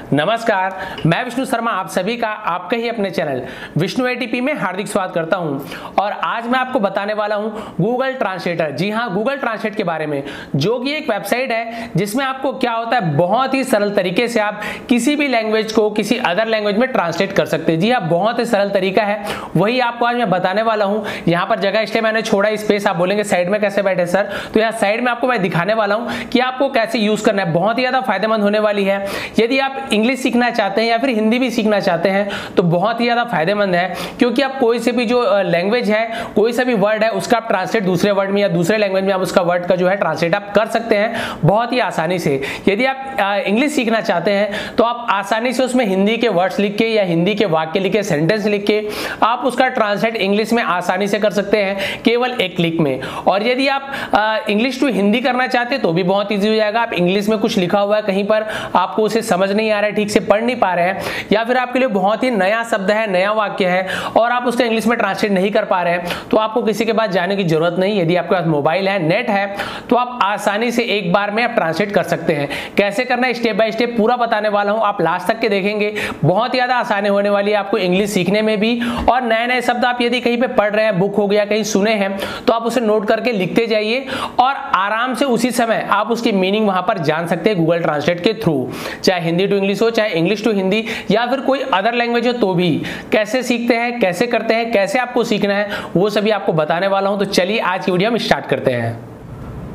नमस्कार, मैं विष्णु शर्मा आप सभी का आपके ही अपने चैनल विष्णु एटीपी में हार्दिक स्वागत करता हूं। और आज मैं आपको बताने वाला हूं गूगल ट्रांसलेटर। जी हां, गूगल ट्रांसलेट के बारे में, जो कि एक वेबसाइट है जिसमें आपको क्या होता है, बहुत ही सरल तरीके से आप किसी भी लैंग्वेज को किसी अदर लैंग्वेज में ट्रांसलेट कर सकते हैं। जी हां, बहुत ही सरल तरीका है, वही आपको आज मैं बताने वाला हूं। यहाँ पर जगह इसलिए मैंने छोड़ा स्पेस, आप बोलेंगे साइड में कैसे बैठे सर, तो यहाँ साइड में आपको मैं दिखाने वाला हूँ कि आपको कैसे यूज करना है। बहुत ही ज्यादा फायदेमंद होने वाली है। यदि आप इंग्लिश सीखना चाहते हैं या फिर हिंदी भी सीखना चाहते हैं तो बहुत ही ज्यादा फायदेमंद है, क्योंकि आप कोई से भी जो लैंग्वेज है, कोई सा भी वर्ड है, उसका आप ट्रांसलेट दूसरे वर्ड में या दूसरे लैंग्वेज में आप उसका वर्ड का जो है ट्रांसलेट आप कर सकते हैं बहुत ही आसानी से। यदि आप इंग्लिश सीखना चाहते हैं तो आप आसानी से उसमें हिंदी के वर्ड्स लिख के या हिंदी के वाक्य लिख के, सेंटेंस लिख के आप उसका ट्रांसलेट इंग्लिश में आसानी से कर सकते हैं केवल एक क्लिक में। और यदि आप इंग्लिश टू हिंदी करना चाहते हैं तो भी बहुत ईजी हो जाएगा। आप इंग्लिश में कुछ लिखा हुआ है, कहीं पर आपको उसे समझ नहीं आ रहा है, ठीक से पढ़ नहीं पा रहे हैं, या फिर आपके लिए बहुत ही नया शब्द है, नया वाक्य है और आप उसका इंग्लिश में ट्रांसलेट नहीं कर पा रहे हैं, तो आपको किसी के पास जाने की जरूरत नहीं। यदि आपके पास मोबाइल है, नेट है, तो आप आसानी से एक बार में आप ट्रांसलेट कर सकते हैं। कैसे करना है स्टेप बाय स्टेप पूरा बताने वाला हूं, आप लास्ट तक के देखेंगे। बहुत ज्यादा आसानी होने वाली है आपको इंग्लिश सीखने में भी। और नए नए शब्द आप यदि कहीं पे पढ़ रहे हैं, बुक हो गया, कहीं सुने हैं, तो आप उसे नोट करके लिखते जाइए और आराम से उसी समय आप उसकी मीनिंग वहां पर जान सकते हैं गूगल ट्रांसलेट के थ्रू। चाहे हिंदी टू इंग्लिश हो, चाहे इंग्लिश टू हिंदी, या फिर कोई अदर लैंग्वेज हो, तो भी कैसे सीखते हैं, कैसे करते हैं, कैसे आपको सीखना है, वो सभी आपको बताने वाला हूं। तो चलिए आज की वीडियो हम स्टार्ट करते हैं।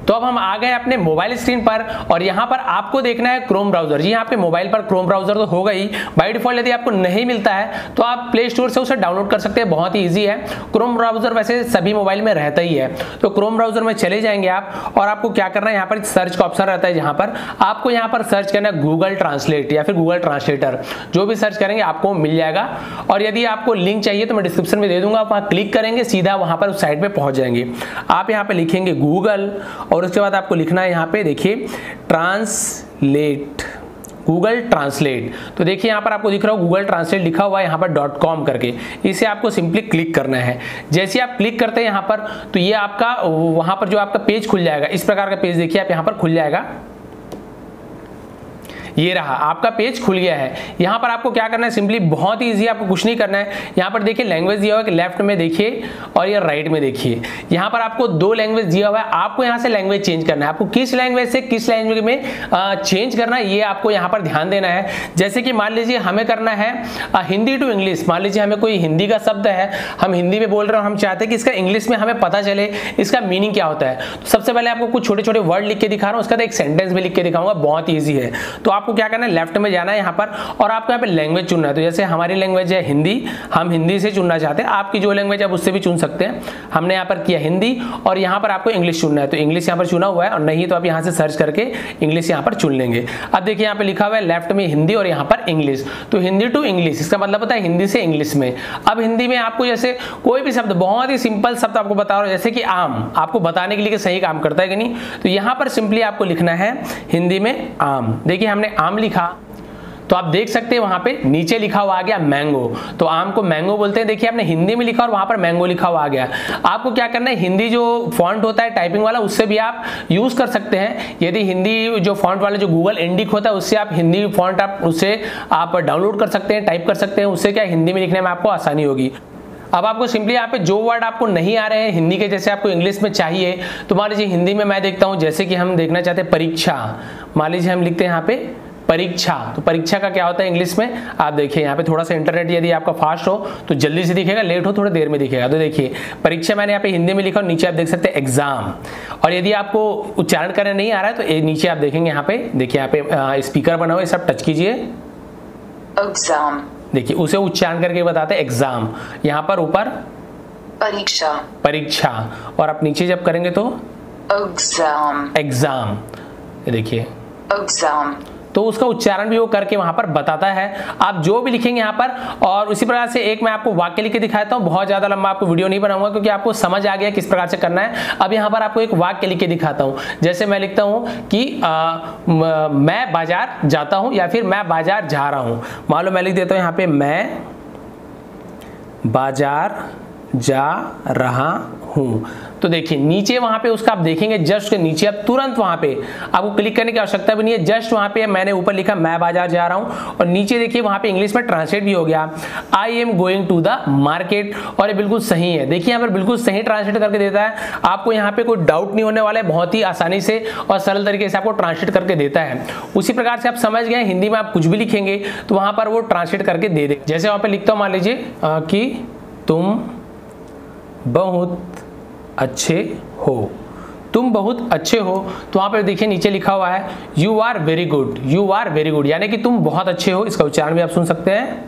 तो अब हम आ गए अपने मोबाइल स्क्रीन पर और यहाँ पर आपको देखना है क्रोम ब्राउजर। जी, आपके मोबाइल पर क्रोम ब्राउजर तो होगा ही बाय डिफॉल्ट। यदि आपको नहीं मिलता है तो आप प्ले स्टोर से उसे डाउनलोड कर सकते हैं, बहुत ही इजी है। क्रोम ब्राउजर वैसे सभी मोबाइल में रहता ही है। तो क्रोम ब्राउजर में चले जाएंगे आप और आपको क्या करना है, यहाँ पर सर्च का ऑप्शन रहता है, जहाँ पर आपको यहाँ पर सर्च करना है गूगल ट्रांसलेट या फिर गूगल ट्रांसलेटर। जो भी सर्च करेंगे आपको मिल जाएगा। और यदि आपको लिंक चाहिए तो मैं डिस्क्रिप्शन में दे दूंगा, आप वहाँ क्लिक करेंगे, सीधा वहाँ पर उस साइट पर पहुँच जाएंगे। आप यहाँ पर लिखेंगे गूगल और उसके बाद आपको लिखना है यहाँ पे, देखिए ट्रांसलेट, गूगल ट्रांसलेट। तो देखिए यहाँ पर आपको दिख रहा हो गूगल ट्रांसलेट लिखा हुआ है यहाँ पर .com करके। इसे आपको सिंपली क्लिक करना है। जैसे आप क्लिक करते हैं यहाँ पर, तो ये आपका वहाँ पर जो आपका पेज खुल जाएगा, इस प्रकार का पेज देखिए आप यहाँ पर खुल जाएगा। ये रहा आपका पेज खुल गया है। यहाँ पर आपको क्या करना है, सिंपली बहुत ही इजी, आपको कुछ नहीं करना है। यहाँ पर देखिए लैंग्वेज दिया हुआ है, लेफ्ट में देखिए और ये राइट में देखिए। यहाँ पर आपको दो लैंग्वेज दिया हुआ है, आपको यहाँ से लैंग्वेज चेंज करना है। आपको किस लैंग्वेज से किस लैंग्वेज में चेंज करना है, ये आपको यहाँ पर ध्यान देना है। जैसे कि मान लीजिए हमें करना है हिंदी टू इंग्लिश। मान लीजिए हमें कोई हिंदी का शब्द है, हम हिंदी में बोल रहे हैं, हम चाहते हैं कि इसका इंग्लिश में हमें पता चले इसका मीनिंग क्या होता है। तो सबसे पहले आपको कुछ छोटे छोटे वर्ड लिख के दिखा रहा हूँ, उसका एक सेंटेंस भी लिख के दिखाऊंगा, बहुत ईजी है। तो आपको क्या करना है, लेफ्ट में जाना है यहाँ पर और आपको यहाँ पे लैंग्वेज चुनना है। तो जैसे हमारी लैंग्वेज है हिंदी, हम हिंदी से चुनना चाहते हैं, आपकी जो लैंग्वेज है आप उससे भी चुन सकते हैं। हमने यहाँ पर किया हिंदी और यहाँ पर आपको इंग्लिश चुनना है, तो इंग्लिश यहाँ पर चुना हुआ है, और नहीं तो आप यहाँ से सर्च करके इंग्लिश यहाँ पर चुन लेंगे। अब देखिए यहाँ पे लिखा हुआ है लेफ्ट में हिंदी और यहाँ पर इंग्लिश, तो हिंदी टू इंग्लिश, इसका मतलब होता है हिंदी से इंग्लिश में। अब हिंदी में आपको जैसे कोई भी शब्द, बहुत ही सिंपल शब्द आपको बता रहा हूँ, जैसे कि आम, आपको बताने के लिए कि सही काम करता है कि नहीं। तो यहाँ पर सिंपली आपको लिखना है हिंदी में आम। देखिए हमने आम लिखा, तो आप देख सकते हैं वहां पे नीचे लिखा हुआ आ गया मैंगो। तो आम को मैंगो बोलते हैं। देखिए आपने हिंदी में लिखा और वहां पर मैंगो लिखा हुआ आ गया। आपको क्या करना है, हिंदी जो फॉन्ट होता है टाइपिंग वाला, उससे भी आप यूज कर सकते हैं। यदि हिंदी जो फॉन्ट वाला जो गूगल इंडिक होता है, उससे आप हिंदी फॉन्ट आप उससे आप डाउनलोड कर सकते हैं, टाइप कर सकते हैं। उससे क्या हिंदी में लिखने में आपको आसानी होगी। अब आपको सिंपली यहाँ पे जो वर्ड आपको नहीं आ रहे हैं हिंदी के, जैसे आपको इंग्लिश में चाहिए, तो मान लीजिए हिंदी में मैं देखता हूँ, जैसे कि हम देखना चाहते हैं परीक्षा। मान लीजिए हम लिखते हैं यहाँ पे परीक्षा। तो परीक्षा का क्या होता है इंग्लिश में, आप देखिए यहाँ पे थोड़ा सा इंटरनेट यदि आपका फास्ट हो तो जल्दी से दिखेगा, लेट हो थोड़ी देर में दिखेगा। तो देखिए परीक्षा मैंने यहाँ पे हिंदी में लिखा और नीचे आप देख सकते हैं एग्जाम। और यदि आपको उच्चारण करने नहीं आ रहा है तो नीचे आप देखेंगे यहाँ पे, देखिए यहाँ पे स्पीकर बना हुआ है, सब टच कीजिए, एग्जाम। देखिए उसे उच्चारण करके बताते हैं एग्जाम। यहाँ पर ऊपर परीक्षा, परीक्षा, और आप नीचे जब करेंगे तो एग्जाम, एग्जाम। देखिए एग्जाम, तो उसका उच्चारण भी वो करके वहां पर बताता है। आप जो भी लिखेंगे यहाँ पर। और उसी प्रकार से एक मैं आपको वाक्य लिख के दिखाता हूँ, बहुत ज्यादा लंबा आपको वीडियो नहीं बनाऊंगा क्योंकि आपको समझ आ गया किस प्रकार से करना है। अब यहाँ पर आपको एक वाक्य लिख के दिखाता हूँ। जैसे मैं लिखता हूँ कि मैं बाजार जाता हूँ या फिर मैं बाजार जा रहा हूँ। मान लो मैं लिख देता हूँ यहाँ पे मैं बाजार जा रहा हूँ। तो देखिए नीचे वहां पे उसका आप देखेंगे जस्ट के नीचे आप तुरंत वहां पे आपको क्लिक करने की आवश्यकता भी नहीं है, जस्ट वहां पे मैंने ऊपर लिखा मैं बाजार जा रहा हूं और नीचे देखिए वहां पे इंग्लिश में ट्रांसलेट भी हो गया I am going to the market, और ये बिल्कुल सही है। देखिए यहाँ पर बिल्कुल सही ट्रांसलेट करके देता है, आपको यहाँ पे कोई डाउट नहीं होने वाला है, बहुत ही आसानी से और सरल तरीके से आपको ट्रांसलेट करके देता है। उसी प्रकार से आप समझ गए हिंदी में आप कुछ भी लिखेंगे तो वहां पर वो ट्रांसलेट करके दे दे। जैसे वहां पे लिखता हूं मान लीजिए कि तुम बहुत अच्छे हो, तुम बहुत अच्छे हो, तो वहां पर देखिए नीचे लिखा हुआ है you are very good, you are very good, यानी कि तुम बहुत अच्छे हो। इसका उच्चारण भी आप सुन सकते हैं,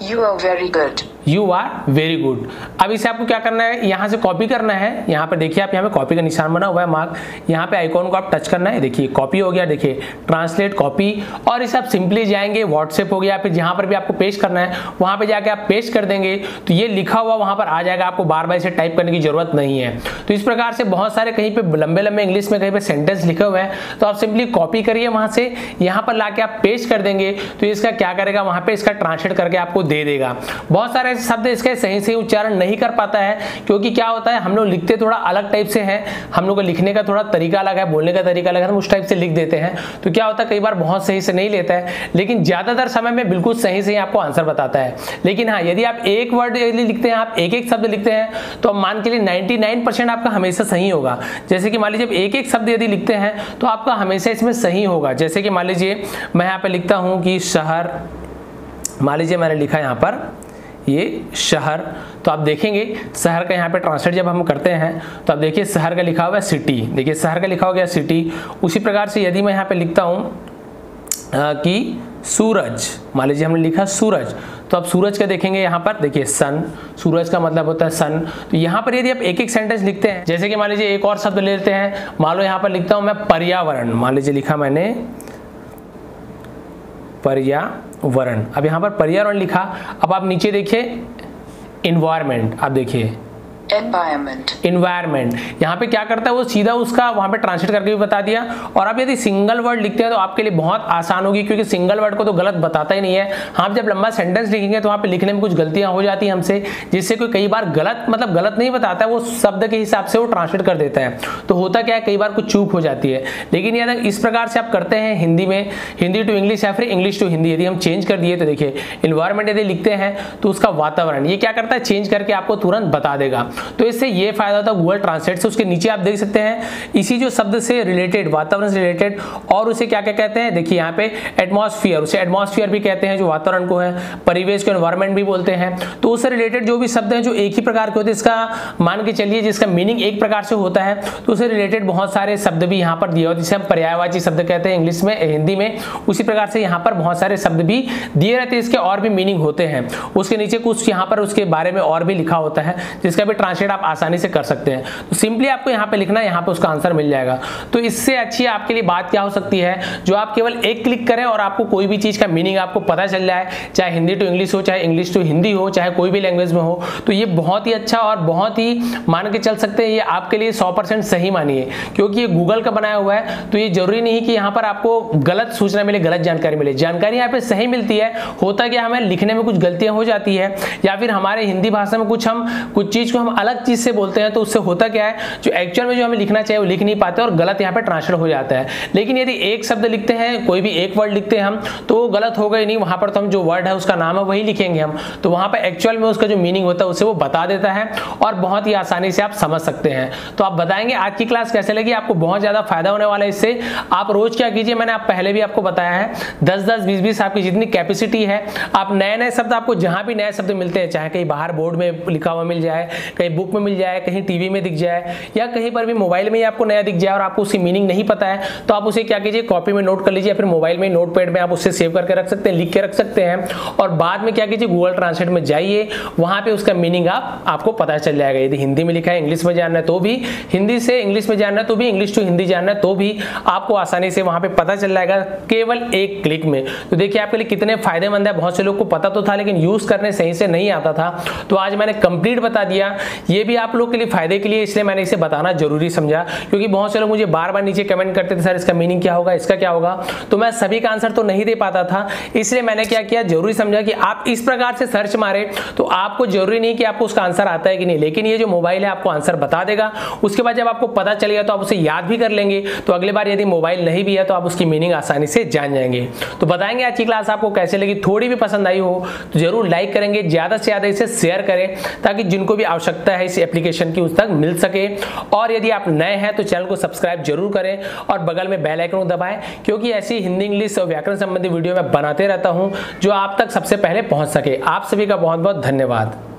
You are very good. You are very good. अब इसे आपको क्या करना है, यहाँ से कॉपी करना है। यहाँ पर देखिए आप यहाँ पे कॉपी का निशान बना हुआ है मार्क, यहाँ पे आइकॉन को आप टच करना है, देखिए कॉपी हो गया, देखिए ट्रांसलेट कॉपी, और इसे आप सिंपली जाएंगे व्हाट्सएप हो गया, फिर जहाँ पर भी आपको पेस्ट करना है वहाँ पे जाके आप पेस्ट कर देंगे तो ये लिखा हुआ वहाँ पर आ जाएगा, आपको बार बार इसे टाइप करने की जरूरत नहीं है। तो इस प्रकार से बहुत सारे कहीं पे लंबे लंबे इंग्लिश में कहीं पे सेंटेंस लिखे हुए हैं तो आप सिंपली कॉपी करिए वहाँ से, यहाँ पर लाके आप पेस्ट कर देंगे तो इसका क्या करेगा वहाँ पे इसका ट्रांसलेट करके आपको दे देगा। बहुत सारे ऐसे शब्द इसके सही उच्चारण नहीं कर पाता है, क्योंकि क्या होता है हम लोग लिखते थोड़ा अलग टाइप से हैं, हम लोग को लिखने का थोड़ा तरीका अलग है, बोलने का तरीका अलग है, हम उस टाइप से लिख देते हैं तो क्या होता है कई बार बहुत सही से नहीं लेता है, लेकिन ज्यादातर समय में बिल्कुल सही आपको आंसर बताता है। लेकिन हाँ यदि आप एक वर्ड लिखते हैं, आप एक शब्द लिखते हैं तो मान के लिए 99% आपका हमेशा सही होगा। जैसे कि मान लीजिए एक शब्द यदि लिखते हैं तो आपका हमेशा इसमें सही होगा। जैसे कि मान लीजिए मैं यहाँ पे लिखता हूँ कि शहर, मान लीजिए मैंने लिखा यहाँ पर ये शहर, तो आप देखेंगे शहर का यहाँ पे ट्रांसलेट जब हम करते हैं तो आप देखिए शहर का लिखा हुआ है सिटी, देखिए शहर का लिखा हो गया सिटी। उसी प्रकार से यदि मैं यहाँ पे लिखता हूँ कि सूरज, मान लीजिए हमने लिखा सूरज, तो आप सूरज का देखेंगे यहाँ पर देखिए सन, सूरज का मतलब होता है सन। तो यहाँ पर यदि आप एक सेंटेंस लिखते हैं, जैसे कि मान लीजिए एक और शब्द ले लेते हैं, मान लो यहाँ पर लिखता हूँ मैं पर्यावरण, मान लीजिए लिखा मैंने पर्यावरण, अब यहाँ पर पर्यावरण लिखा, अब आप नीचे देखिए एनवायरनमेंट, आप देखिए एनवायरमेंट, यहाँ पे क्या करता है वो सीधा उसका वहां पे ट्रांसलेट करके भी बता दिया। और आप यदि सिंगल वर्ड लिखते हैं तो आपके लिए बहुत आसान होगी, क्योंकि सिंगल वर्ड को तो गलत बताता ही नहीं है। हाँ जब लंबा सेंटेंस लिखेंगे तो वहाँ पे लिखने में कुछ गलतियां हो जाती हैं हमसे, जिससे कोई कई बार गलत मतलब गलत नहीं बताता है, वो शब्द के हिसाब से वो ट्रांसलेट कर देता है। तो होता क्या है कई बार कुछ चूक हो जाती है। लेकिन यदि इस प्रकार से आप करते हैं हिंदी में, हिंदी टू इंग्लिश या फिर इंग्लिश टू हिंदी, यदि हम चेंज कर दिए तो देखिए एनवायरमेंट यदि लिखते हैं तो उसका वातावरण ये क्या करता है चेंज करके आपको तुरंत बता देगा। तो इससे ये फायदा होता है गूगल ट्रांसलेट से। उसके नीचे आप देख सकते हैं इसी जो शब्द से रिलेटेड, वातावरण से रिलेटेड, और उसे क्या क्या कहते हैं, देखिए यहाँ पे एटमॉस्फेयर, उसे एटमॉस्फेयर भी कहते हैं जो वातावरण को है, परिवेश को एनवायरमेंट भी बोलते हैं। तो उससे रिलेटेड जो भी शब्द हैं जो एक ही प्रकार के होते हैं, इसका मान के चलिए जिसका मीनिंग एक प्रकार से होता है, तो उससे रिलेटेड बहुत सारे शब्द भी यहाँ पर दिए होते हैं, जिसे हम पर्यायवाची शब्द कहते हैं इंग्लिश में, हिंदी में। उसी प्रकार से यहाँ पर बहुत सारे शब्द भी दिए रहते हैं, इसके और भी मीनिंग होते हैं। उसके नीचे कुछ यहाँ पर उसके बारे में और भी लिखा होता है, जिसका भी ट्रांसलेट आप आसानी से कर सकते हैं। तो सिंपली आपको यहाँ पे लिखना है, यहाँ पे उसका आंसर मिल जाएगा। तो इससे अच्छी आपके लिए बात क्या हो सकती है, जो आप केवल एक क्लिक करें और आपको कोई भी चीज का मीनिंग आपको पता चल जाए, चाहे हिंदी टू इंग्लिश हो, चाहे इंग्लिश टू हिंदी हो, चाहे कोई भी लैंग्वेज में हो। तो ये बहुत ही अच्छा और बहुत ही मान के चल सकते हैं, ये आपके लिए 100% सही मानिए, क्योंकि ये गूगल का बनाया हुआ है। तो ये जरूरी नहीं कि यहाँ पर आपको गलत सूचना मिले, गलत जानकारी मिले, जानकारी यहाँ पे सही मिलती है। होता क्या हमें लिखने में कुछ गलतियां हो जाती है, या फिर हमारे हिंदी भाषा में कुछ चीज को हम अलग चीज से बोलते हैं, तो उससे होता क्या है जो एक्चुअल में जो हमें लिखना चाहिए वो लिख नहीं पाते और गलत यहाँ पे ट्रांसलेट हो जाता है। लेकिन यदि एक शब्द लिखते हैं, कोई भी एक वर्ड लिखते हैं हम, तो वो गलत होगा ही नहीं, वहां पर तो हम जो वर्ड है उसका नाम है वही लिखेंगे हम, तो वहां पर एक्चुअल में उसका जो मीनिंग होता है उसे वो बता देता है और बहुत ही आसानी से आप समझ सकते हैं। तो आप बताएंगे आज की क्लास कैसे लगी, आपको बहुत ज्यादा फायदा होने वाला है इससे। आप रोज क्या कीजिए, मैंने आप पहले भी आपको बताया है, 10-10, 20-20 आपकी जितनी कैपेसिटी है, आप नए शब्द, आपको जहां भी नए शब्द मिलते हैं, चाहे कहीं बाहर बोर्ड में लिखा हुआ मिल जाए, कहीं बुक में मिल जाए, कहीं टीवी में दिख जाए, या कहीं पर भी मोबाइल में ही आपको नया दिख जाए और आपको उसकी मीनिंग नहीं पता है, तो आप उसे क्या कीजिए कॉपी में नोट कर लीजिए, या फिर मोबाइल में नोटपैड में आप उससे सेव करके रख सकते हैं, लिख के रख सकते हैं। और बाद में क्या कीजिए गूगल ट्रांसलेट में जाइए, वहां पे उसका मीनिंग आपको पता चल जाएगा। यदि हिंदी में लिखा है इंग्लिश में जानना है तो भी, हिंदी से इंग्लिश में जानना है तो भी, इंग्लिश टू हिंदी जानना है तो भी आपको आसानी से वहां पे पता चल जाएगा केवल एक क्लिक में। तो देखिए आपके लिए कितने फायदेमंद है। बहुत से लोग को पता तो था लेकिन यूज करने सही से नहीं आता था, तो आज मैंने कंप्लीट बता दिया ये भी आप लोग के लिए फायदे के लिए, इसलिए मैंने इसे बताना जरूरी समझा, क्योंकि बहुत से लोग मुझे बार बार नीचे कमेंट करते थे सर इसका मीनिंग क्या होगा, इसका क्या होगा, तो मैं सभी का आंसर तो नहीं दे पाता था। इसलिए मैंने क्या किया, जरूरी समझा कि आप इस प्रकार से सर्च मारे तो आपको जरूरी नहीं कि आपको उसका आंसर आता है कि नहीं, लेकिन ये जो मोबाइल है आपको आंसर बता देगा। उसके बाद जब आपको पता चलेगा तो आप उसे याद भी कर लेंगे, तो अगले बार यदि मोबाइल नहीं भी है तो आप उसकी मीनिंग आसानी से जान जाएंगे। तो बताएंगे आज की क्लास आपको कैसे लगी, थोड़ी भी पसंद आई हो तो जरूर लाइक करेंगे, ज्यादा से ज्यादा इसे शेयर करें ताकि जिनको भी आवश्यकता है इस एप्लीकेशन की उस तक मिल सके। और यदि आप नए हैं तो चैनल को सब्सक्राइब जरूर करें और बगल में बेल आइकन को दबाएं, क्योंकि ऐसी हिंदी, इंग्लिश और व्याकरण संबंधी वीडियो मैं बनाते रहता हूं जो आप तक सबसे पहले पहुंच सके। आप सभी का बहुत बहुत धन्यवाद।